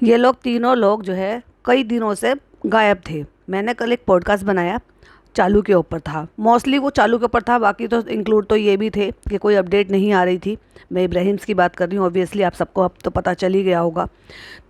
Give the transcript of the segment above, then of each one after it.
ये लोग तीनों लोग जो है कई दिनों से गायब थे। मैंने कल एक पॉडकास्ट बनाया, चालू के ऊपर था। मोस्टली वो चालू के ऊपर था, बाकी तो इंक्लूड तो ये भी थे कि कोई अपडेट नहीं आ रही थी। मैं इब्राहिम्स की बात कर रही हूँ, ऑब्वियसली आप सबको अब तो पता चल ही गया होगा।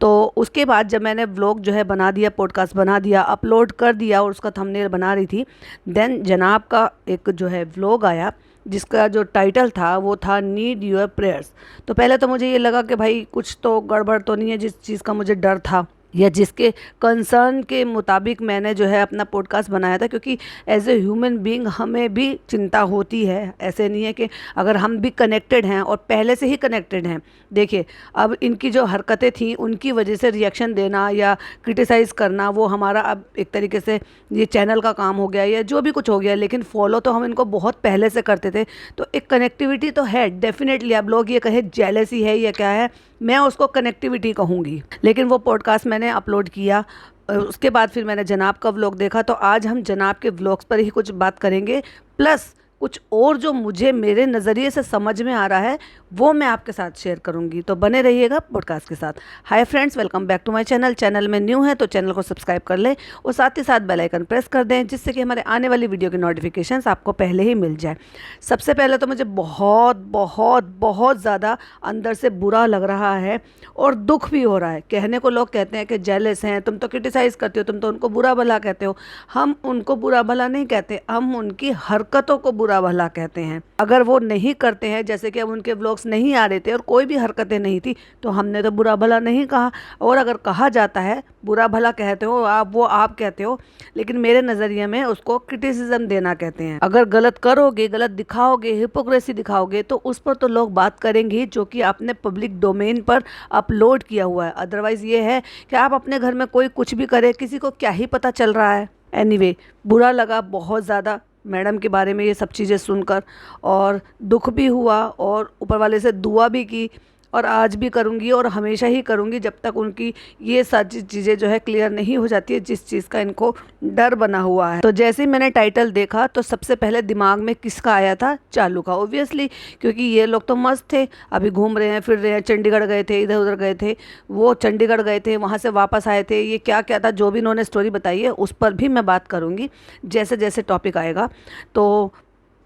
तो उसके बाद जब मैंने व्लॉग जो है बना दिया, पॉडकास्ट बना दिया, अपलोड कर दिया और उसका थंबनेल बना रही थी, देन जनाब का एक जो है व्लॉग आया जिसका जो टाइटल था वो था नीड योर प्रेयर्स। तो पहले तो मुझे ये लगा कि भाई कुछ तो गड़बड़ तो नहीं है, जिस चीज़ का मुझे डर था या जिसके कंसर्न के मुताबिक मैंने जो है अपना पॉडकास्ट बनाया था। क्योंकि एज ए ह्यूमन बीइंग हमें भी चिंता होती है, ऐसे नहीं है कि अगर हम भी कनेक्टेड हैं और पहले से ही कनेक्टेड हैं। देखिए, अब इनकी जो हरकतें थी उनकी वजह से रिएक्शन देना या क्रिटिसाइज़ करना वो हमारा अब एक तरीके से ये चैनल का काम हो गया या जो भी कुछ हो गया, लेकिन फॉलो तो हम इनको बहुत पहले से करते थे। तो एक कनेक्टिविटी तो है डेफिनेटली। आप लोग ये कहे जेलसी है या क्या है, मैं उसको कनेक्टिविटी कहूँगी। लेकिन वो पॉडकास्ट मैंने अपलोड किया, उसके बाद फिर मैंने जनाब का व्लॉग देखा। तो आज हम जनाब के व्लॉग्स पर ही कुछ बात करेंगे, प्लस कुछ और जो मुझे मेरे नज़रिए से समझ में आ रहा है वो मैं आपके साथ शेयर करूंगी। तो बने रहिएगा पॉडकास्ट के साथ। Hi friends, welcome back to my channel. Channel में न्यू है तो चैनल को सब्सक्राइब कर लें और साथ ही साथ बेल आइकन प्रेस कर दें, जिससे कि हमारे आने वाली वीडियो की नोटिफिकेशंस आपको पहले ही मिल जाए। सबसे पहले तो मुझे बहुत बहुत बहुत ज़्यादा अंदर से बुरा लग रहा है और दुख भी हो रहा है। कहने को लोग कहते हैं कि जेलस हैं, तुम तो क्रिटिसाइज़ करते हो, तुम तो उनको बुरा भला कहते हो। हम उनको बुरा भला नहीं कहते, हम उनकी हरकतों को बुरा भला कहते हैं। अगर वो नहीं करते हैं, जैसे कि अब उनके व्लॉग्स नहीं आ रहे थे और कोई भी हरकतें नहीं थी, तो हमने तो बुरा भला नहीं कहा। और अगर कहा जाता है, बुरा भला कहते हो आप, वो आप कहते हो, लेकिन मेरे नज़रिए में उसको क्रिटिसिज्म देना कहते हैं। अगर गलत करोगे, गलत दिखाओगे, हिपोक्रेसी दिखाओगे, तो उस पर तो लोग बात करेंगे जो कि आपने पब्लिक डोमेन पर अपलोड किया हुआ है। अदरवाइज़ ये है कि आप अपने घर में कोई कुछ भी करे, किसी को क्या ही पता चल रहा है। एनीवे, बुरा लगा बहुत ज़्यादा मैडम के बारे में ये सब चीज़ें सुनकर, और दुख भी हुआ और ऊपर वाले से दुआ भी की, और आज भी करूँगी और हमेशा ही करूँगी जब तक उनकी ये सारी चीज़ें जो है क्लियर नहीं हो जाती है, जिस चीज़ का इनको डर बना हुआ है। तो जैसे ही मैंने टाइटल देखा तो सबसे पहले दिमाग में किसका आया था? चालू का, ऑब्वियसली। क्योंकि ये लोग तो मस्त थे, अभी घूम रहे हैं, फिर रहे हैं, चंडीगढ़ गए थे, इधर उधर गए थे, वो चंडीगढ़ गए थे, वहाँ से वापस आए थे, ये क्या क्या था जो भी इन्होंने स्टोरी बताई है उस पर भी मैं बात करूँगी जैसे जैसे टॉपिक आएगा। तो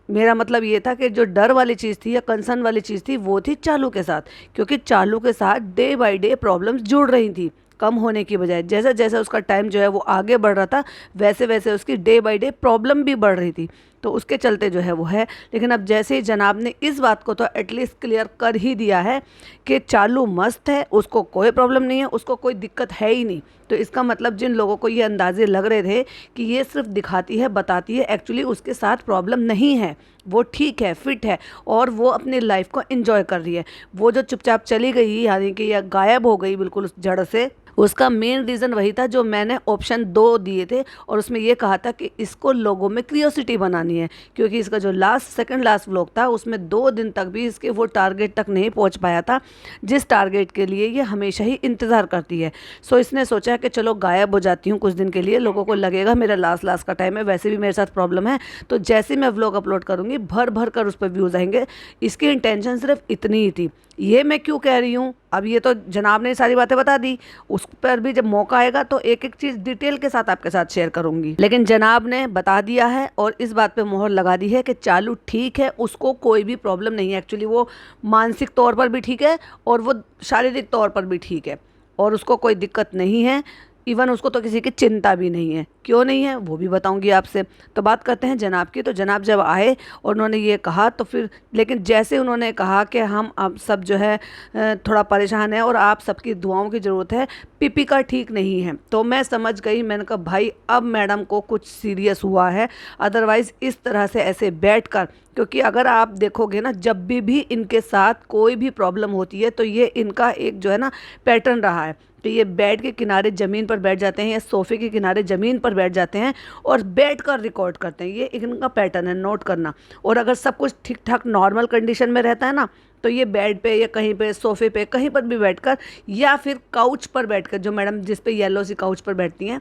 मेरा मतलब ये था कि जो डर वाली चीज़ थी या कंसर्न वाली चीज़ थी वो थी चालू के साथ। क्योंकि चालू के साथ डे बाय डे प्रॉब्लम्स जुड़ रही थी, कम होने की बजाय। जैसे जैसे उसका टाइम जो है वो आगे बढ़ रहा था, वैसे वैसे उसकी डे बाय डे प्रॉब्लम भी बढ़ रही थी। तो उसके चलते जो है वो है। लेकिन अब जैसे ही जनाब ने इस बात को तो एटलीस्ट क्लियर कर ही दिया है कि चालू मस्त है, उसको कोई प्रॉब्लम नहीं है, उसको कोई दिक्कत है ही नहीं। तो इसका मतलब जिन लोगों को ये अंदाजे लग रहे थे कि ये सिर्फ दिखाती है, बताती है, एक्चुअली उसके साथ प्रॉब्लम नहीं है, वो ठीक है, फिट है और वो अपनी लाइफ को एंजॉय कर रही है। वो जो चुपचाप चली गई, यानी कि या गायब हो गई बिल्कुल उस जड़ से, उसका मेन रीज़न वही था जो मैंने ऑप्शन 2 दिए थे, और उसमें ये कहा था कि इसको लोगों में क्रियोसिटी बनानी है। क्योंकि इसका जो सेकंड लास्ट व्लॉग था उसमें 2 दिन तक भी इसके वो टारगेट तक नहीं पहुंच पाया था जिस टारगेट के लिए ये हमेशा ही इंतज़ार करती है। सो इसने सोचा कि चलो गायब हो जाती हूँ कुछ दिन के लिए, लोगों को लगेगा मेरा लास्ट का टाइम है, वैसे भी मेरे साथ प्रॉब्लम है, तो जैसे मैं व्लॉग अपलोड करूँगी भर भर कर उस पर व्यूज़ आएंगे। इसकी इंटेंशन सिर्फ इतनी ही थी। ये मैं क्यों कह रही हूँ, अब ये तो जनाब ने सारी बातें बता दी, उस पर भी जब मौका आएगा तो एक एक चीज़ डिटेल के साथ आपके साथ शेयर करूंगी। लेकिन जनाब ने बता दिया है और इस बात पे मोहर लगा दी है कि चालू ठीक है, उसको कोई भी प्रॉब्लम नहीं है। एक्चुअली वो मानसिक तौर पर भी ठीक है और वो शारीरिक तौर पर भी ठीक है, और उसको कोई दिक्कत नहीं है। इवन उसको तो किसी की चिंता भी नहीं है। क्यों नहीं है वो भी बताऊंगी आपसे। तो बात करते हैं जनाब की। तो जनाब जब आए और उन्होंने ये कहा तो फिर, लेकिन जैसे उन्होंने कहा कि हम अब सब जो है थोड़ा परेशान है और आप सबकी दुआओं की ज़रूरत है, पीपी का ठीक नहीं है, तो मैं समझ गई। मैंने कहा भाई अब मैडम को कुछ सीरियस हुआ है। अदरवाइज़ इस तरह से ऐसे बैठ कर, क्योंकि अगर आप देखोगे ना, जब भी इनके साथ कोई भी प्रॉब्लम होती है तो ये इनका एक जो है ना पैटर्न रहा है। तो ये बेड के किनारे ज़मीन पर बैठ जाते हैं या सोफ़े के किनारे ज़मीन पर बैठ जाते हैं और बैठ कर रिकॉर्ड करते हैं। ये इनका पैटर्न है, नोट करना। और अगर सब कुछ ठीक ठाक नॉर्मल कंडीशन में रहता है ना, तो ये बेड पे या कहीं पे सोफ़े पे कहीं पर भी बैठकर, या फिर काउच पर बैठकर, जो मैडम जिस पे येलो सी काउच पर बैठती हैं,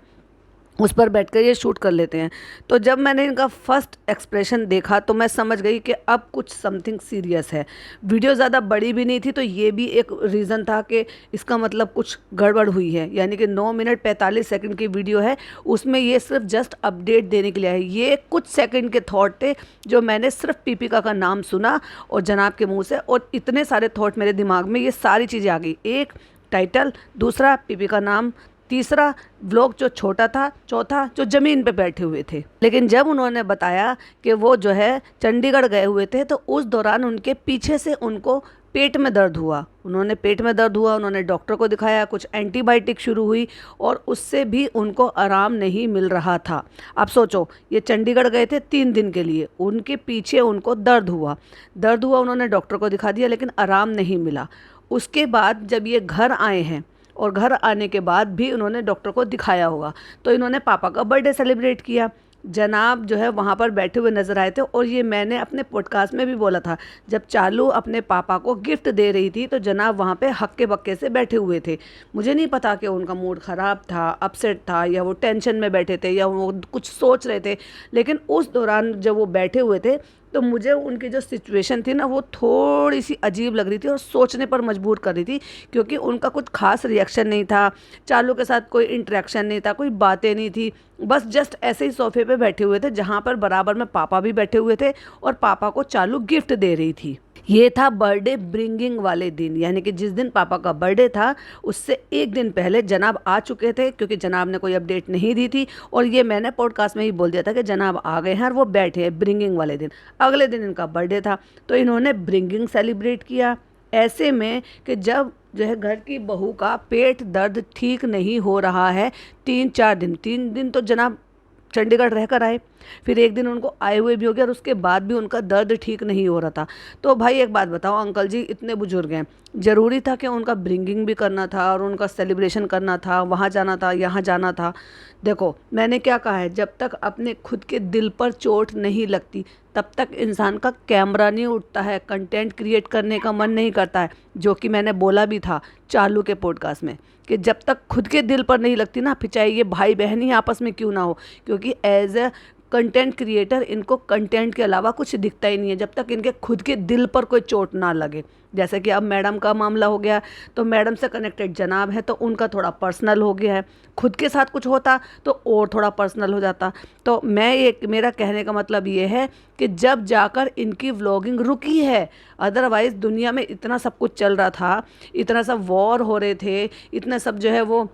उस पर बैठकर ये शूट कर लेते हैं। तो जब मैंने इनका फर्स्ट एक्सप्रेशन देखा तो मैं समझ गई कि अब कुछ समथिंग सीरियस है। वीडियो ज़्यादा बड़ी भी नहीं थी, तो ये भी एक रीज़न था कि इसका मतलब कुछ गड़बड़ हुई है। यानी कि 9 मिनट 45 सेकंड की वीडियो है, उसमें ये सिर्फ जस्ट अपडेट देने के लिए है। ये कुछ सेकंड के थॉट थे जो मैंने सिर्फ पीपिका का नाम सुना और जनाब के मुँह से, और इतने सारे थॉट मेरे दिमाग में, ये सारी चीज़ें आ गई। एक टाइटल, दूसरा पीपी का नाम, तीसरा व्लॉग जो छोटा था, चौथा जो ज़मीन पे बैठे हुए थे। लेकिन जब उन्होंने बताया कि वो जो है चंडीगढ़ गए हुए थे, तो उस दौरान उनके पीछे से उनको पेट में दर्द हुआ। उन्होंने पेट में दर्द हुआ, उन्होंने डॉक्टर को दिखाया, कुछ एंटीबायोटिक शुरू हुई और उससे भी उनको आराम नहीं मिल रहा था। अब सोचो, ये चंडीगढ़ गए थे 3 दिन के लिए, उनके पीछे उनको दर्द हुआ, उन्होंने डॉक्टर को दिखा दिया लेकिन आराम नहीं मिला। उसके बाद जब ये घर आए हैं और घर आने के बाद भी उन्होंने डॉक्टर को दिखाया होगा, तो इन्होंने पापा का बर्थडे सेलिब्रेट किया। जनाब जो है वहाँ पर बैठे हुए नज़र आए थे, और ये मैंने अपने पॉडकास्ट में भी बोला था, जब चालू अपने पापा को गिफ्ट दे रही थी तो जनाब वहाँ पे हक्के बक्के से बैठे हुए थे। मुझे नहीं पता कि उनका मूड ख़राब था, अपसेट था, या वो टेंशन में बैठे थे, या वो कुछ सोच रहे थे। लेकिन उस दौरान जब वो बैठे हुए थे तो मुझे उनकी जो सिचुएशन थी ना, वो थोड़ी सी अजीब लग रही थी और सोचने पर मजबूर कर रही थी, क्योंकि उनका कुछ खास रिएक्शन नहीं था, चालू के साथ कोई इंटरेक्शन नहीं था, कोई बातें नहीं थी, बस जस्ट ऐसे ही सोफे पे बैठे हुए थे, जहाँ पर बराबर में पापा भी बैठे हुए थे और पापा को चालू गिफ्ट दे रही थी। ये था बर्थडे ब्रिंगिंग वाले दिन, यानी कि जिस दिन पापा का बर्थडे था उससे एक दिन पहले जनाब आ चुके थे, क्योंकि जनाब ने कोई अपडेट नहीं दी थी, और ये मैंने पॉडकास्ट में ही बोल दिया था कि जनाब आ गए हैं और वो बैठे हैं ब्रिंगिंग वाले दिन। अगले दिन इनका बर्थडे था, तो इन्होंने ब्रिंगिंग सेलिब्रेट किया ऐसे में कि जब जो है घर की बहू का पेट दर्द ठीक नहीं हो रहा है 3 दिन तो जनाब चंडीगढ़ रहकर आए, फिर एक दिन उनको आए हुए भी हो गया, और उसके बाद भी उनका दर्द ठीक नहीं हो रहा था। तो भाई एक बात बताओ अंकल जी, इतने बुजुर्ग हैं, ज़रूरी था कि उनका ब्रिंगिंग भी करना था और उनका सेलिब्रेशन करना था, वहाँ जाना था, यहाँ जाना था? देखो मैंने क्या कहा है, जब तक अपने खुद के दिल पर चोट नहीं लगती तब तक इंसान का कैमरा नहीं उठता है, कंटेंट क्रिएट करने का मन नहीं करता है, जो कि मैंने बोला भी था चालू के पॉडकास्ट में, कि जब तक खुद के दिल पर नहीं लगती ना, फिर चाहे ये भाई बहन ही आपस में क्यों ना हो, क्योंकि एज ए कंटेंट क्रिएटर इनको कंटेंट के अलावा कुछ दिखता ही नहीं है, जब तक इनके खुद के दिल पर कोई चोट ना लगे। जैसे कि अब मैडम का मामला हो गया, तो मैडम से कनेक्टेड जनाब है, तो उनका थोड़ा पर्सनल हो गया है, खुद के साथ कुछ होता तो और थोड़ा पर्सनल हो जाता। तो मेरा कहने का मतलब ये है कि जब जाकर इनकी व्लॉगिंग रुकी है, अदरवाइज़ दुनिया में इतना सब कुछ चल रहा था, इतना सब वॉर हो रहे थे, इतना सब जो है वो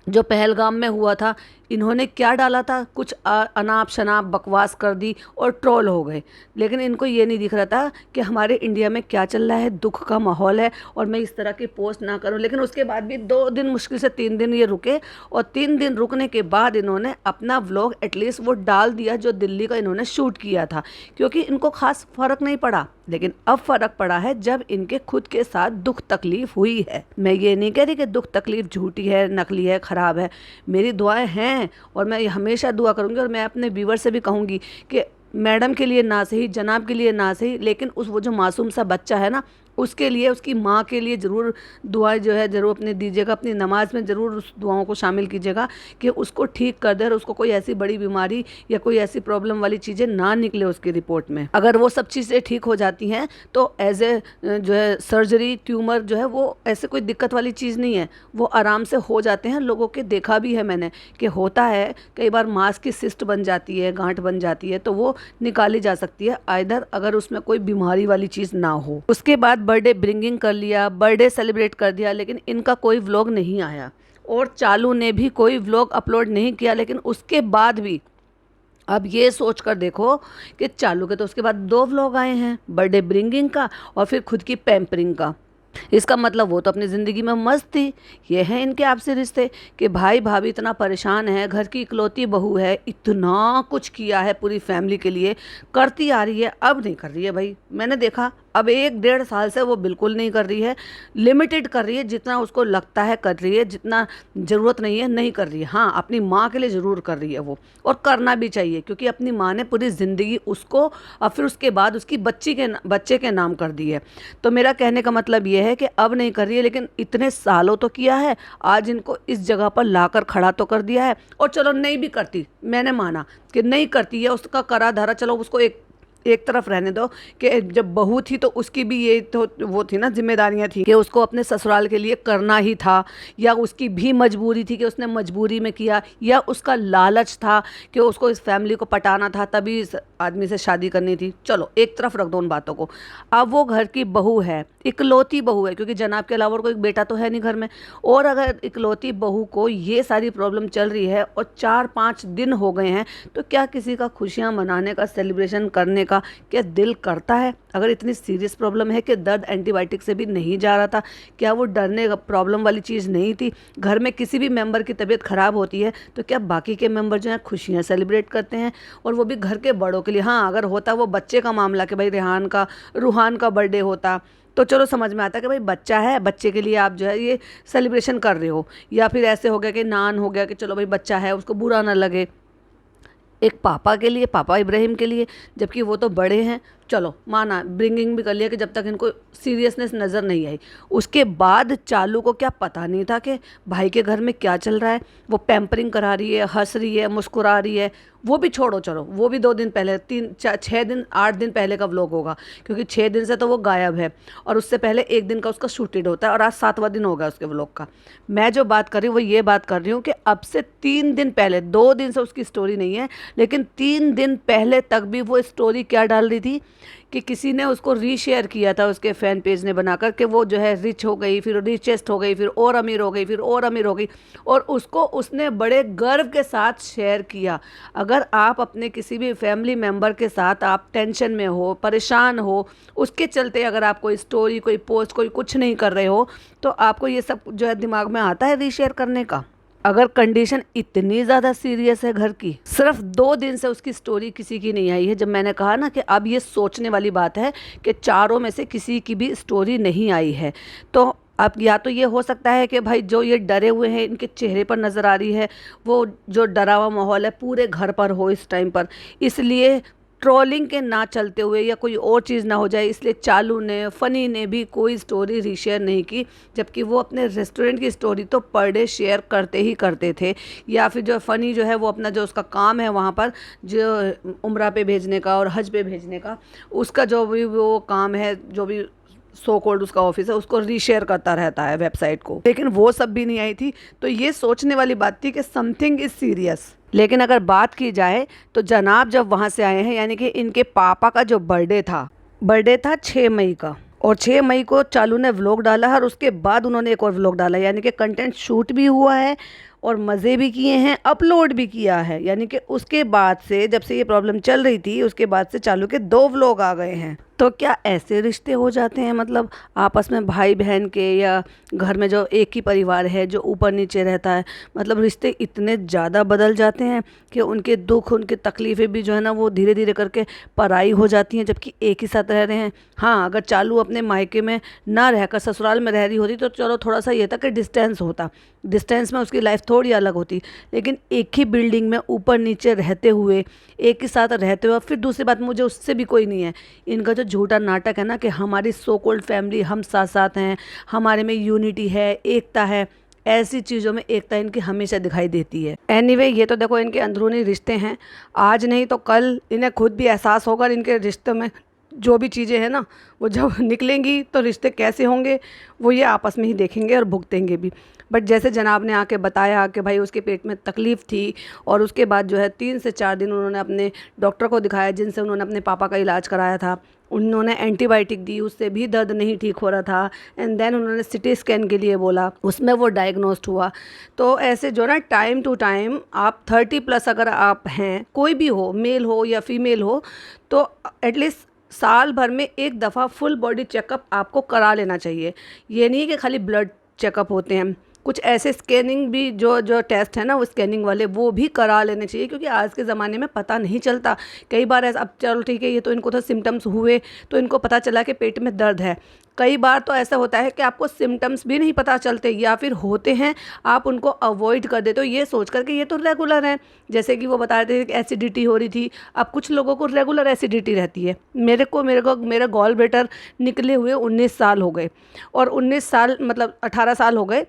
जो पहलगाम में हुआ था, इन्होंने क्या डाला था, कुछ अनाप शनाप बकवास कर दी और ट्रोल हो गए। लेकिन इनको ये नहीं दिख रहा था कि हमारे इंडिया में क्या चल रहा है, दुख का माहौल है और मैं इस तरह की पोस्ट ना करूं। लेकिन उसके बाद भी 2 दिन, मुश्किल से 3 दिन ये रुके, और 3 दिन रुकने के बाद इन्होंने अपना व्लॉग एटलीस्ट वो डाल दिया जो दिल्ली का इन्होंने शूट किया था, क्योंकि इनको खास फ़र्क नहीं पड़ा। लेकिन अब फ़र्क पड़ा है जब इनके खुद के साथ दुख तकलीफ़ हुई है। मैं ये नहीं कह रही कि दुख तकलीफ़ झूठी है, नकली है, ख़राब है, मेरी दुआएं हैं और मैं हमेशा दुआ करूँगी, और मैं अपने व्यूवर से भी कहूँगी कि मैडम के लिए ना सही, जनाब के लिए ना सही, लेकिन वो जो मासूम सा बच्चा है ना, उसके लिए, उसकी माँ के लिए ज़रूर दुआएं जो है ज़रूर अपने दीजिएगा, अपनी नमाज में ज़रूर उस दुआओं को शामिल कीजिएगा कि उसको ठीक कर दे और उसको कोई ऐसी बड़ी बीमारी या कोई ऐसी प्रॉब्लम वाली चीज़ें ना निकले उसकी रिपोर्ट में। अगर वो सब चीज़ें ठीक हो जाती हैं तो एज ए जो है सर्जरी, ट्यूमर जो है वो ऐसे कोई दिक्कत वाली चीज़ नहीं है, वो आराम से हो जाते हैं। लोगों के देखा भी है मैंने कि होता है, कई बार मांस की सिस्ट बन जाती है, गांठ बन जाती है, तो वो निकाली जा सकती है, आइदर अगर उसमें कोई बीमारी वाली चीज़ ना हो। उसके बाद बर्थडे ब्रिंगिंग कर लिया, बर्थडे सेलिब्रेट कर दिया, लेकिन इनका कोई व्लॉग नहीं आया और चालू ने भी कोई व्लॉग अपलोड नहीं किया। लेकिन उसके बाद भी अब ये सोच कर देखो कि चालू के तो उसके बाद 2 व्लॉग आए हैं, बर्थडे ब्रिंगिंग का और फिर खुद की पैम्परिंग का। इसका मतलब वो तो अपनी ज़िंदगी में मस्त थी। ये है इनके आपसी रिश्ते कि भाई भाभी इतना परेशान है, घर की इकलौती बहू है, इतना कुछ किया है पूरी फैमिली के लिए, करती आ रही है, अब नहीं कर रही है। भाई मैंने देखा अब 1-1.5 साल से वो बिल्कुल नहीं कर रही है, लिमिटेड कर रही है, जितना उसको लगता है कर रही है, जितना ज़रूरत नहीं है नहीं कर रही है। हाँ, अपनी माँ के लिए ज़रूर कर रही है वो, और करना भी चाहिए, क्योंकि अपनी माँ ने पूरी ज़िंदगी उसको और फिर उसके बाद उसकी बच्चे के नाम कर दी है। तो मेरा कहने का मतलब ये है कि अब नहीं कर रही है, लेकिन इतने सालों तो किया है, आज इनको इस जगह पर लाकर खड़ा तो कर दिया है। और चलो नहीं भी करती, मैंने माना कि नहीं करती है, उसका करा धरा चलो उसको एक तरफ रहने दो, कि जब बहू थी तो उसकी भी ये तो वो थी ना, जिम्मेदारियां थी कि उसको अपने ससुराल के लिए करना ही था, या उसकी भी मजबूरी थी कि उसने मजबूरी में किया, या उसका लालच था कि उसको इस फैमिली को पटाना था, तभी इस आदमी से शादी करनी थी। चलो एक तरफ रख दो उन बातों को। अब वो घर की बहू है, इकलौती बहू है, क्योंकि जनाब के अलावा कोई बेटा तो है नहीं घर में, और अगर इकलौती बहू को ये सारी प्रॉब्लम चल रही है और 4-5 दिन हो गए हैं, तो क्या किसी का खुशियाँ मनाने का, सेलिब्रेशन करने का क्या दिल करता है? अगर इतनी सीरियस प्रॉब्लम है कि दर्द एंटीबायोटिक से भी नहीं जा रहा था, क्या वो डरने का प्रॉब्लम वाली चीज़ नहीं थी? घर में किसी भी मेंबर की तबीयत ख़राब होती है तो क्या बाकी के मेंबर जो हैं खुशियाँ सेलिब्रेट करते हैं, और वो भी घर के बड़ों के लिए? हाँ, अगर होता वो बच्चे का मामला कि भाई रूहान का बर्थडे होता तो चलो समझ में आता कि भाई बच्चा है, बच्चे के लिए आप जो है ये सेलिब्रेशन कर रहे हो, या फिर ऐसे हो गया कि नान हो गया कि चलो भाई बच्चा है, उसको बुरा ना लगे। एक पापा के लिए, पापा इब्राहिम के लिए, जबकि वो तो बड़े हैं, चलो माना, ब्रिंगिंग भी कर लिया कि जब तक इनको सीरियसनेस नज़र नहीं आई। उसके बाद चालू को क्या पता नहीं था कि भाई के घर में क्या चल रहा है? वो पैम्परिंग करा रही है, हंस रही है, मुस्कुरा रही है। वो भी छोड़ो, चलो वो भी 2 दिन पहले, 6 दिन 8 दिन पहले का व्लॉग होगा, क्योंकि 6 दिन से तो वो गायब है, और उससे पहले 1 दिन का उसका शूटेड होता है, और आज 7वां दिन होगा उसके व्लॉग का। मैं जो बात कर रही हूँ वो ये बात कर रही हूँ कि अब से 3 दिन पहले, 2 दिन से उसकी स्टोरी नहीं है, लेकिन 3 दिन पहले तक भी वो स्टोरी क्या डाल रही थी कि किसी ने उसको रीशेयर किया था, उसके फ़ैन पेज ने बनाकर, कि वो जो है रिच हो गई, फिर रिचेस्ट हो गई, फिर और अमीर हो गई, फिर और अमीर हो गई, और उसको उसने बड़े गर्व के साथ शेयर किया। अगर आप अपने किसी भी फैमिली मेम्बर के साथ आप टेंशन में हो, परेशान हो, उसके चलते अगर आप कोई स्टोरी, कोई पोस्ट, कोई कुछ नहीं कर रहे हो, तो आपको ये सब जो है दिमाग में आता है रीशेयर करने का? अगर कंडीशन इतनी ज़्यादा सीरियस है घर की, सिर्फ 2 दिन से उसकी स्टोरी किसी की नहीं आई है। जब मैंने कहा ना कि अब ये सोचने वाली बात है कि चारों में से किसी की भी स्टोरी नहीं आई है, तो अब या तो ये हो सकता है कि भाई जो ये डरे हुए हैं, इनके चेहरे पर नज़र आ रही है, वो जो डरा हुआ माहौल है पूरे घर पर हो इस टाइम पर, इसलिए ट्रोलिंग के ना चलते हुए या कोई और चीज़ ना हो जाए, इसलिए चालू ने, फ़नी ने भी कोई स्टोरी रीशेयर नहीं की, जबकि वो अपने रेस्टोरेंट की स्टोरी तो पर डे शेयर करते ही करते थे। या फिर जो फ़नी जो है वो अपना जो उसका काम है वहाँ पर, जो उम्रा पे भेजने का और हज पे भेजने का, उसका जो भी वो काम है, जो भी सो कॉल्ड उसका ऑफिस है, उसको रीशेयर करता रहता है वेबसाइट को, लेकिन वो सब भी नहीं आई थी। तो ये सोचने वाली बात थी कि समथिंग इज़ सीरियस। लेकिन अगर बात की जाए तो जनाब जब वहाँ से आए हैं, यानी कि इनके पापा का जो बर्थडे था 6 मई का, और 6 मई को चालू ने व्लॉग डाला है, और उसके बाद उन्होंने एक और व्लॉग डाला है, यानी कि कंटेंट शूट भी हुआ है और मज़े भी किए हैं, अपलोड भी किया है। यानी कि उसके बाद से, जब से ये प्रॉब्लम चल रही थी, उसके बाद से चालू के 2 व्लॉग आ गए हैं। तो क्या ऐसे रिश्ते हो जाते हैं, मतलब आपस में भाई बहन के, या घर में जो एक ही परिवार है जो ऊपर नीचे रहता है, मतलब रिश्ते इतने ज़्यादा बदल जाते हैं कि उनके दुख, उनकी तकलीफ़ें भी जो है ना वो धीरे धीरे करके पराई हो जाती हैं, जबकि एक ही साथ रह रहे हैं। हाँ, अगर चालू अपने मायके में ना रहकर ससुराल में रह रही होती तो चलो थोड़ा सा ये था कि डिस्टेंस होता, डिस्टेंस में उसकी लाइफ थोड़ी अलग होती, लेकिन एक ही बिल्डिंग में ऊपर नीचे रहते हुए, एक ही साथ रहते हुए, फिर दूसरी बात, मुझे उससे भी कोई नहीं है, इनका जो झूठा नाटक है ना कि हमारी सो कॉल्ड फैमिली, हम साथ साथ हैं, हमारे में यूनिटी है, एकता है, ऐसी चीज़ों में एकता इनकी हमेशा दिखाई देती है। एनीवे, ये तो देखो इनके अंदरूनी रिश्ते हैं, आज नहीं तो कल इन्हें खुद भी एहसास होगा इनके रिश्तों में जो भी चीज़ें हैं ना, वो जब निकलेंगी तो रिश्ते कैसे होंगे वो ये आपस में ही देखेंगे और भुगतेंगे भी। बट जैसे जनाब ने आके बताया कि भाई उसके पेट में तकलीफ़ थी, और उसके बाद जो है 3 से 4 दिन उन्होंने अपने डॉक्टर को दिखाया, जिनसे उन्होंने अपने पापा का इलाज कराया था। उन्होंने एंटीबायोटिक दी, उससे भी दर्द नहीं ठीक हो रहा था, एंड देन उन्होंने सिटी स्कैन के लिए बोला, उसमें वो डायग्नोस्ड हुआ। तो ऐसे जो ना टाइम टू टाइम आप 30+ अगर आप हैं, कोई भी हो, मेल हो या फीमेल हो, तो एटलीस्ट साल भर में एक दफ़ा फुल बॉडी चेकअप आपको करा लेना चाहिए। ये नहीं कि खाली ब्लड चेकअप होते हैं, कुछ ऐसे स्कैनिंग भी जो जो टेस्ट है ना, वो स्कैनिंग वाले वो भी करा लेने चाहिए, क्योंकि आज के ज़माने में पता नहीं चलता। कई बार ऐसा, अब चलो ठीक है, ये तो इनको तो सिम्टम्स हुए तो इनको पता चला कि पेट में दर्द है। कई बार तो ऐसा होता है कि आपको सिम्टम्स भी नहीं पता चलते, या फिर होते हैं आप उनको अवॉइड कर देते हो ये सोच कर के ये तो रेगुलर है। जैसे कि वो बता रहे थे कि एसिडिटी हो रही थी। अब कुछ लोगों को रेगुलर एसिडिटी रहती है। मेरे गॉल ब्लैडर निकले हुए 19 साल हो गए, और 19 साल मतलब 18 साल हो गए,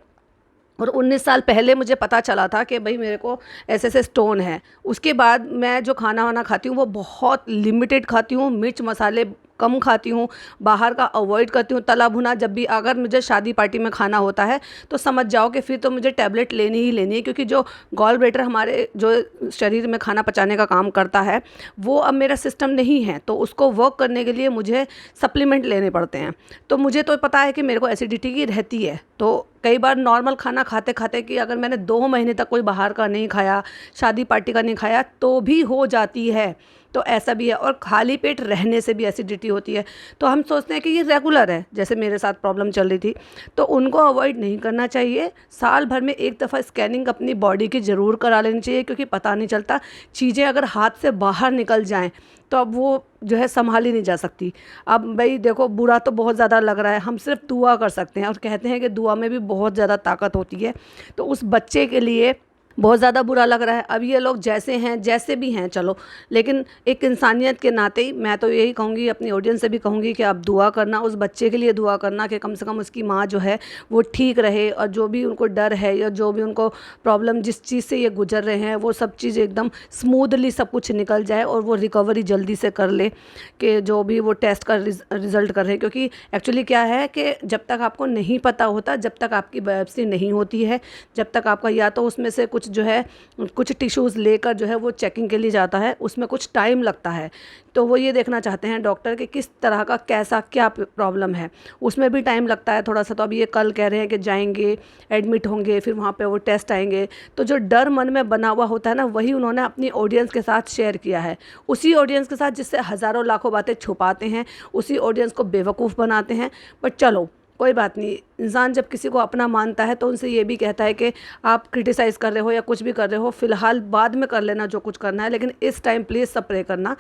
और 19 साल पहले मुझे पता चला था कि भाई मेरे को ऐसे ऐसे स्टोन है। उसके बाद मैं जो खाना वाना खाती हूँ वो बहुत लिमिटेड खाती हूँ, मिर्च मसाले कम खाती हूँ, बाहर का अवॉइड करती हूँ, तला भुना। जब भी अगर मुझे शादी पार्टी में खाना होता है तो समझ जाओ कि फिर तो मुझे टैबलेट लेनी ही लेनी है, क्योंकि जो गॉल ब्लैडर हमारे जो शरीर में खाना पचाने का काम करता है वो अब मेरा सिस्टम नहीं है, तो उसको वर्क करने के लिए मुझे सप्लीमेंट लेने पड़ते हैं। तो मुझे तो पता है कि मेरे को एसिडिटी की रहती है, तो कई बार नॉर्मल खाना खाते खाते कि अगर मैंने 2 महीने तक कोई बाहर का नहीं खाया, शादी पार्टी का नहीं खाया, तो भी हो जाती है। तो ऐसा भी है, और खाली पेट रहने से भी एसिडिटी होती है। तो हम सोचते हैं कि ये रेगुलर है, जैसे मेरे साथ प्रॉब्लम चल रही थी, तो उनको अवॉइड नहीं करना चाहिए। साल भर में एक दफ़ा स्कैनिंग अपनी बॉडी की ज़रूर करा लेनी चाहिए, क्योंकि पता नहीं चलता, चीज़ें अगर हाथ से बाहर निकल जाएं तो अब वो जो है संभाली नहीं जा सकती। अब भाई देखो, बुरा तो बहुत ज़्यादा लग रहा है, हम सिर्फ दुआ कर सकते हैं, और कहते हैं कि दुआ में भी बहुत ज़्यादा ताकत होती है। तो उस बच्चे के लिए बहुत ज़्यादा बुरा लग रहा है। अब ये लोग जैसे हैं, जैसे भी हैं चलो, लेकिन एक इंसानियत के नाते ही मैं तो यही कहूँगी, अपनी ऑडियंस से भी कहूँगी कि आप दुआ करना, उस बच्चे के लिए दुआ करना कि कम से कम उसकी माँ जो है वो ठीक रहे, और जो भी उनको डर है या जो भी उनको प्रॉब्लम, जिस चीज़ से ये गुजर रहे हैं, वो सब चीज़ एकदम स्मूथली सब कुछ निकल जाए, और वो रिकवरी जल्दी से कर ले, कि जो भी वो टेस्ट का रिज़ल्ट कर रहे हैं। क्योंकि एक्चुअली क्या है कि जब तक आपको नहीं पता होता, जब तक आपकी बायोप्सी नहीं होती है, जब तक आपका या तो उसमें से कुछ जो है कुछ टिश्यूज़ लेकर जो है वो चेकिंग के लिए जाता है, उसमें कुछ टाइम लगता है। तो वो ये देखना चाहते हैं डॉक्टर कि किस तरह का कैसा क्या प्रॉब्लम है, उसमें भी टाइम लगता है थोड़ा सा। तो अभी ये कल कह रहे हैं कि जाएंगे, एडमिट होंगे, फिर वहाँ पे वो टेस्ट आएंगे। तो जो डर मन में बना हुआ होता है ना, वही उन्होंने अपनी ऑडियंस के साथ शेयर किया है, उसी ऑडियंस के साथ जिससे हज़ारों लाखों बातें छुपाते हैं, उसी ऑडियंस को बेवकूफ़ बनाते हैं। बट चलो कोई बात नहीं, इंसान जब किसी को अपना मानता है तो उनसे ये भी कहता है कि आप क्रिटिसाइज़ कर रहे हो या कुछ भी कर रहे हो, फ़िलहाल बाद में कर लेना जो कुछ करना है, लेकिन इस टाइम प्लीज़ सब प्रे करना।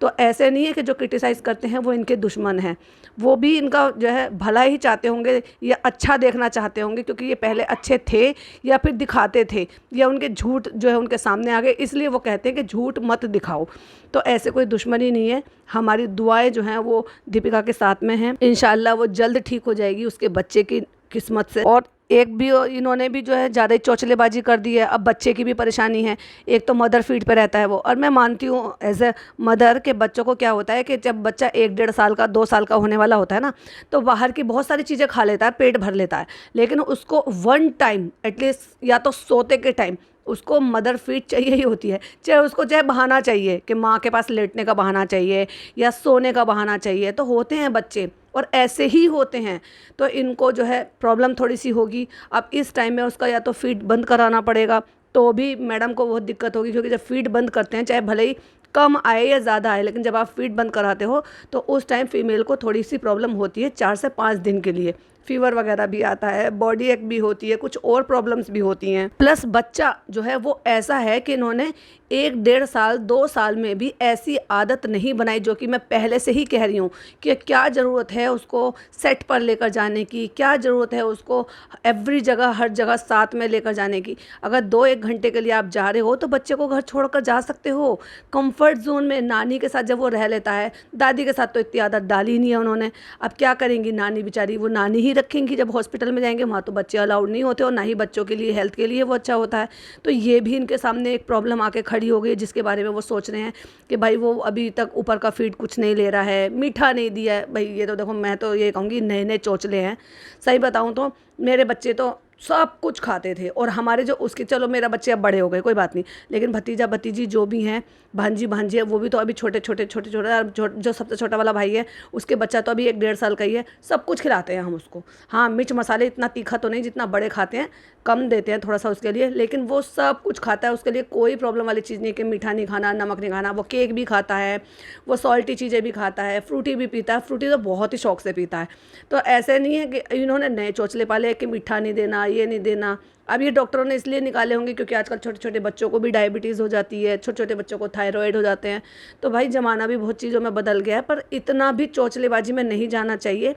तो ऐसे नहीं है कि जो क्रिटिसाइज़ करते हैं वो इनके दुश्मन हैं, वो भी इनका जो है भला ही चाहते होंगे या अच्छा देखना चाहते होंगे, क्योंकि ये पहले अच्छे थे या फिर दिखाते थे, या उनके झूठ जो है उनके सामने आ गए, इसलिए वो कहते हैं कि झूठ मत दिखाओ। तो ऐसे कोई दुश्मनी नहीं है। हमारी दुआएं जो हैं वो दीपिका के साथ में हैं, इंशाल्लाह वो जल्द ठीक हो जाएगी उसके बच्चे की किस्मत से। और एक भी इन्होंने भी जो है ज़्यादा ही चौचलेबाजी कर दी है, अब बच्चे की भी परेशानी है। एक तो मदर फीड पे रहता है वो, और मैं मानती हूँ एज ए मदर के बच्चों को क्या होता है कि जब बच्चा 1-1.5 साल का 2 साल का होने वाला होता है ना, तो बाहर की बहुत सारी चीज़ें खा लेता है, पेट भर लेता है, लेकिन उसको वन टाइम एटलीस्ट, या तो सोते के टाइम उसको मदर फीड चाहिए ही होती है। चाहे उसको चाहे बहाना चाहिए कि माँ के पास लेटने का बहाना चाहिए या सोने का बहाना चाहिए, तो होते हैं बच्चे और ऐसे ही होते हैं। तो इनको जो है प्रॉब्लम थोड़ी सी होगी। अब इस टाइम में उसका या तो फीड बंद कराना पड़ेगा, तो भी मैडम को बहुत दिक्कत होगी, क्योंकि जब फीड बंद करते हैं, चाहे भले ही कम आए या ज़्यादा आए, लेकिन जब आप फीड बंद कराते हो तो उस टाइम फीमेल को थोड़ी सी प्रॉब्लम होती है, 4 से 5 दिन के लिए। फीवर वगैरह भी आता है, बॉडी एक भी होती है, कुछ और प्रॉब्लम्स भी होती हैं। प्लस बच्चा जो है वो ऐसा है कि इन्होंने 1-1.5 साल 2 साल में भी ऐसी आदत नहीं बनाई, जो कि मैं पहले से ही कह रही हूँ कि क्या ज़रूरत है उसको सेट पर लेकर जाने की, क्या ज़रूरत है उसको एवरी जगह हर जगह साथ में लेकर जाने की। अगर 2-1 घंटे के लिए आप जा रहे हो तो बच्चे को घर छोड़कर जा सकते हो, कंफर्ट जोन में। नानी के साथ जब वो रह लेता है, दादी के साथ तो इतनी आदत डाली ही नहीं है उन्होंने, अब क्या करेंगी नानी बेचारी, वो नानी ही रखेंगी। जब हॉस्पिटल में जाएंगे वहाँ तो बच्चे अलाउड नहीं होते, और ना ही बच्चों के लिए हेल्थ के लिए वो अच्छा होता है। तो ये भी इनके सामने एक प्रॉब्लम आके खड़ी हो गई, जिसके बारे में वो सोच रहे हैं कि भाई वो अभी तक ऊपर का फीड कुछ नहीं ले रहा है, मीठा नहीं दिया है। भाई ये तो देखो, मैं तो ये कहूँगी नए नए चोचले हैं। सही बताऊँ तो मेरे बच्चे तो सब कुछ खाते थे, और हमारे जो उसके, चलो मेरा बच्चे अब बड़े हो गए कोई बात नहीं, लेकिन भतीजा भतीजी जो भी हैं, भांजी भांजी है, वो भी तो अभी छोटे छोटे जो सबसे छोटा वाला भाई है उसके बच्चा तो अभी 1-1.5 साल का ही है। सब कुछ खिलाते हैं हम उसको। हाँ, मिर्च मसाले इतना तीखा तो नहीं जितना बड़े खाते हैं, कम देते हैं थोड़ा सा उसके लिए, लेकिन वो सब कुछ खाता है। उसके लिए कोई प्रॉब्लम वाली चीज़ नहीं कि मीठा नहीं खाना, नमक नहीं खाना। वो केक भी खाता है, वो सॉल्टी चीज़ें भी खाता है, फ्रूटी भी पीता है। फ्रूटी तो बहुत ही शौक से पीता है। तो ऐसे नहीं है कि इन्होंने नए चोचले पाले कि मीठा नहीं देना ये नहीं देना। अब ये डॉक्टरों ने इसलिए निकाले होंगे क्योंकि आजकल छोटे छोटे बच्चों को भी डायबिटीज़ हो जाती है, छोटे छोटे बच्चों को थायराइड हो जाते हैं। तो भाई ज़माना भी बहुत चीज़ों में बदल गया है, पर इतना भी चौचलेबाजी में नहीं जाना चाहिए,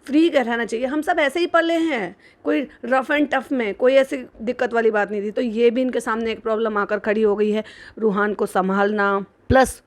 फ्री का रहना चाहिए। हम सब ऐसे ही पले हैं, कोई रफ एंड टफ में कोई ऐसी दिक्कत वाली बात नहीं थी। तो ये भी इनके सामने एक प्रॉब्लम आकर खड़ी हो गई है। रूहान को संभालना, प्लस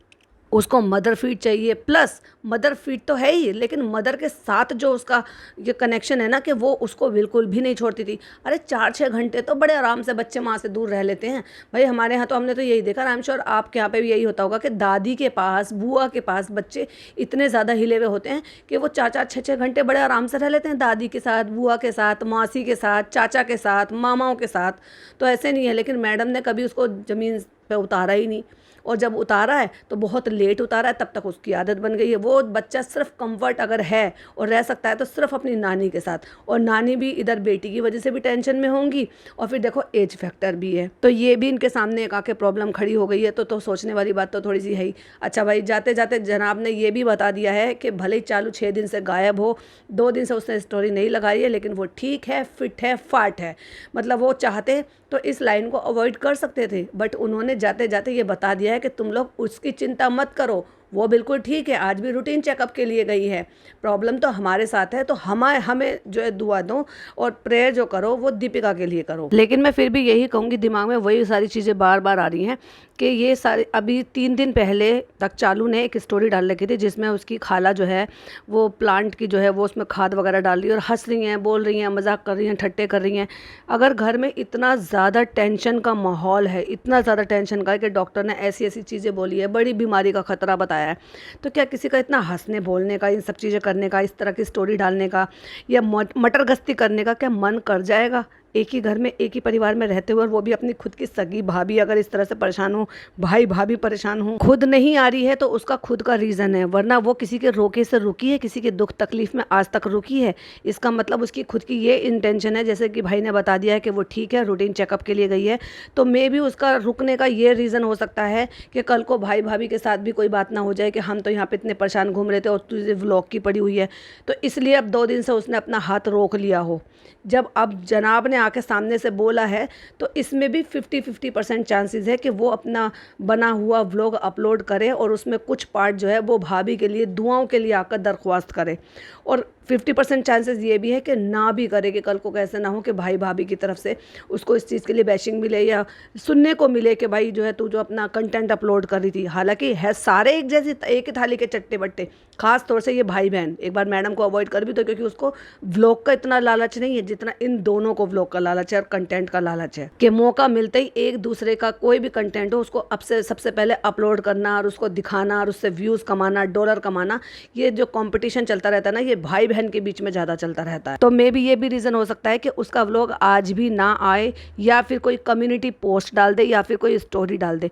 उसको मदर फीड चाहिए, प्लस मदर फीड तो है ही, लेकिन मदर के साथ जो उसका ये कनेक्शन है ना कि वो उसको बिल्कुल भी नहीं छोड़ती थी। अरे 4-6 घंटे तो बड़े आराम से बच्चे माँ से दूर रह लेते हैं भाई। हमारे यहाँ तो हमने तो यही देखा, आई एम श्योर आपके यहाँ पे भी यही होता होगा कि दादी के पास, बुआ के पास बच्चे इतने ज़्यादा हिले हुए होते हैं कि वो 4-4, 6-6 घंटे बड़े आराम से रह लेते हैं, दादी के साथ, बुआ के साथ, मौसी के साथ, चाचा के साथ, मामाओं के साथ। तो ऐसे नहीं है, लेकिन मैडम ने कभी उसको ज़मीन पे उतारा ही नहीं, और जब उतारा है तो बहुत लेट उतारा है, तब तक उसकी आदत बन गई है। वो बच्चा सिर्फ कंफर्ट अगर है और रह सकता है तो सिर्फ अपनी नानी के साथ, और नानी भी इधर बेटी की वजह से भी टेंशन में होंगी, और फिर देखो एज फैक्टर भी है। तो ये भी इनके सामने एक आके प्रॉब्लम खड़ी हो गई है। तो सोचने वाली बात तो थोड़ी सी है ही। अच्छा भाई, जाते जाते जनाब ने ये भी बता दिया है कि भले ही चालू 6 दिन से गायब हो, 2 दिन से उसने स्टोरी नहीं लगाई है, लेकिन वो ठीक है, फिट है, फाट है। मतलब वो चाहते तो इस लाइन को अवॉइड कर सकते थे, बट उन्होंने जाते जाते ये बता दिया है कि तुम लोग उसकी चिंता मत करो, वो बिल्कुल ठीक है। आज भी रूटीन चेकअप के लिए गई है। प्रॉब्लम तो हमारे साथ है, तो हमें जो है दुआ दो और प्रेयर जो करो वो दीपिका के लिए करो। लेकिन मैं फिर भी यही कहूँगी, दिमाग में वही सारी चीज़ें बार बार आ रही हैं कि ये सारे अभी 3 दिन पहले तक चालू ने एक स्टोरी डाल रखी थी जिसमें उसकी खाला जो है वो प्लांट की जो है वो उसमें खाद वगैरह डाल रही है और हंस रही हैं, बोल रही हैं, मजाक कर रही हैं, ठट्टे कर रही हैं। अगर घर में इतना ज़्यादा टेंशन का माहौल है, इतना ज़्यादा टेंशन का है कि डॉक्टर ने ऐसी ऐसी चीज़ें बोली है, बड़ी बीमारी का खतरा बताया है, तो क्या किसी का इतना हंसने बोलने का, इन सब चीज़ें करने का, इस तरह की स्टोरी डालने का या मटर गश्ती करने का क्या मन कर जाएगा? एक ही घर में, एक ही परिवार में रहते हुए, और वो भी अपनी खुद की सगी भाभी अगर इस तरह से परेशान हो, भाई भाभी परेशान हो, खुद नहीं आ रही है तो उसका खुद का रीज़न है, वरना वो किसी के रोके से रुकी है, किसी के दुख तकलीफ में आज तक रुकी है। इसका मतलब उसकी खुद की ये इंटेंशन है, जैसे कि भाई ने बता दिया है कि वो ठीक है, रूटीन चेकअप के लिए गई है, तो मे भी उसका रुकने का ये रीज़न हो सकता है कि कल को भाई भाभी के साथ भी कोई बात ना हो जाए कि हम तो यहाँ पे इतने परेशान घूम रहे थे और तुझे व्लॉग की पड़ी हुई है, तो इसलिए अब 2 दिन से उसने अपना हाथ रोक लिया हो। जब अब जनाब ने आके सामने से बोला है तो इसमें भी 50-50% चांसेस है कि वो अपना बना हुआ व्लॉग अपलोड करे और उसमें कुछ पार्ट जो है वो भाभी के लिए, दुआओं के लिए आकर दरख्वास्त करे, और 50% चांसेस ये भी है कि ना भी करे, कि कल को कैसे ना हो कि भाई भाभी की तरफ से उसको इस चीज़ के लिए बैशिंग मिले या सुनने को मिले कि भाई जो है तू जो अपना कंटेंट अपलोड कर रही थी। हालांकि है सारे एक जैसे, एक ही थाली के चट्टे बट्टे, खास तौर से ये भाई बहन। एक बार मैडम को अवॉइड कर भी तो, क्योंकि उसको व्लॉग का इतना लालच नहीं है जितना इन दोनों को व्लॉग का लालच है और कंटेंट का लालच है, कि मौका मिलते ही एक दूसरे का कोई भी कंटेंट हो उसको अब से सबसे पहले अपलोड करना और उसको दिखाना और उससे व्यूज़ कमाना, डॉलर कमाना। ये जो कंपटीशन चलता रहता है ना, ये भाई बहन के बीच में ज़्यादा चलता रहता है। तो मे बी ये भी रीज़न हो सकता है कि उसका व्लॉग आज भी ना आए, या फिर कोई कम्युनिटी पोस्ट डाल दे, या फिर कोई स्टोरी डाल दे।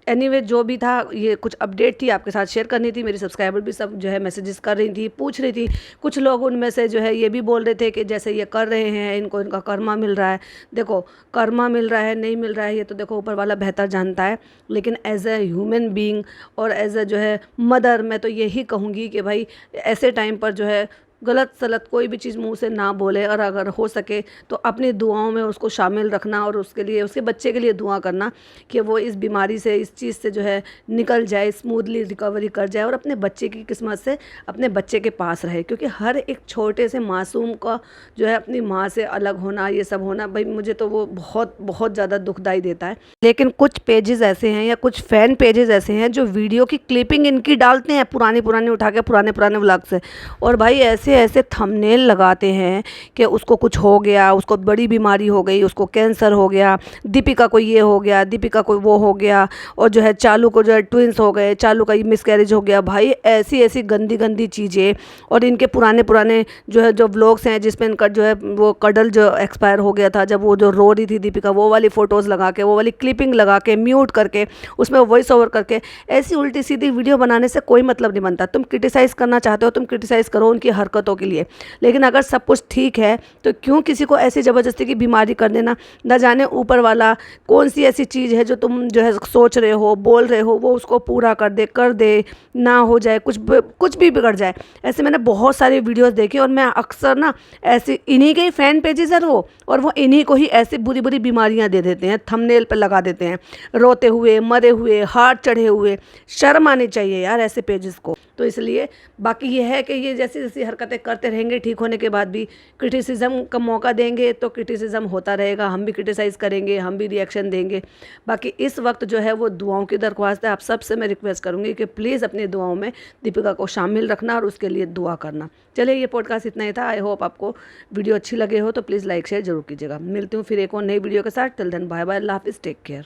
एनीवे जो भी था, ये कुछ अपडेट थी आपके साथ शेयर करनी थी। मेरी सब्सक्राइबर भी सब जो है मैसेजेस कर रही थी, पूछ रही थी। कुछ लोग उनमें से जो है ये भी बोल रहे थे कि जैसे ये कर रहे हैं इनको इनका कर्मा मिल रहा है। देखो, कर्मा मिल रहा है नहीं मिल रहा है ये तो देखो ऊपर वाला बेहतर जानता है, लेकिन एज ए ह्यूमन बीइंग और एज ए जो है मदर, मैं तो यही कहूँगी कि भाई ऐसे टाइम पर जो है गलत सलत कोई भी चीज़ मुंह से ना बोले, और अगर हो सके तो अपनी दुआओं में उसको शामिल रखना और उसके लिए, उसके बच्चे के लिए दुआ करना कि वो इस बीमारी से, इस चीज़ से जो है निकल जाए, स्मूथली रिकवरी कर जाए और अपने बच्चे की किस्मत से अपने बच्चे के पास रहे। क्योंकि हर एक छोटे से मासूम का जो है अपनी माँ से अलग होना, ये सब होना, भाई मुझे तो वो बहुत बहुत ज़्यादा दुखदाई देता है। लेकिन कुछ पेजेस ऐसे हैं या कुछ फ़ैन पेजेस ऐसे हैं जो वीडियो की क्लिपिंग इनकी डालते हैं पुरानी उठा के, पुराने व्लॉग से, और भाई ऐसे थंबनेल लगाते हैं कि उसको कुछ हो गया, उसको बड़ी बीमारी हो गई, उसको कैंसर हो गया, दीपिका को ये हो गया, दीपिका को वो हो गया, और जो है चालू को जो है ट्विंस हो गए, चालू का मिसकैरेज हो गया। भाई ऐसी गंदी चीज़ें, और इनके पुराने जो है जो व्लॉग्स हैं जिसमें इनका जो है वो कडल जो एक्सपायर हो गया था, जब वो जो रो रही थी दीपिका, वो वाली फ़ोटोज़ लगा के, वो वाली क्लिपिंग लगा के, म्यूट करके, उसमें वॉइस ओवर करके, ऐसी उल्टी सीधी वीडियो बनाने से कोई मतलब नहीं बनता। तुम क्रिटिसाइज़ करना चाहते हो, तुम क्रिटिसाइज़ करो, उनकी हरकत हरकतों के लिए। लेकिन अगर सब कुछ ठीक है तो क्यों किसी को ऐसी ज़बरदस्ती की बीमारी कर देना। न जाने ऊपर वाला कौन सी ऐसी चीज़ है जो तुम जो है सोच रहे हो, बोल रहे हो, वो उसको पूरा कर दे, ना हो जाए, कुछ भी बिगड़ जाए। ऐसे मैंने बहुत सारी वीडियोस देखी और मैं अक्सर ना ऐसे इन्हीं के ही फ़ैन पेजेस है वो, और वो इन्हीं को ही ऐसी बुरी बुरी बीमारियां दे देते हैं, थंबनेल पर लगा देते हैं, रोते हुए, मरे हुए, हाथ चढ़े हुए। शर्म आनी चाहिए यार ऐसे पेजेस को। तो इसलिए बाकी ये है कि ये जैसी जैसी हरकतें करते रहेंगे, ठीक होने के बाद भी क्रिटिसिज्म का मौका देंगे तो क्रिटिसिज्म होता रहेगा, हम भी क्रिटिसाइज़ करेंगे, हम भी रिएक्शन देंगे। बाकी इस वक्त जो है वो दुआओं की दरख्वास्त है। आप सबसे मैं रिक्वेस्ट करूँगी कि प्लीज़ अपनी दुआओं में दीपिका को शामिल रखना और उसके लिए दुआ करना। चलिए ये पॉडकास्ट इतना ही था। आई होप आपको वीडियो अच्छी लगे हो तो प्लीज़ लाइक शेयर जरूर कीजिएगा। मिलती हूँ फिर एक और नई वीडियो के साथ। टिल देन बाय बाय, अल्लाह हाफिज़, टेक केयर।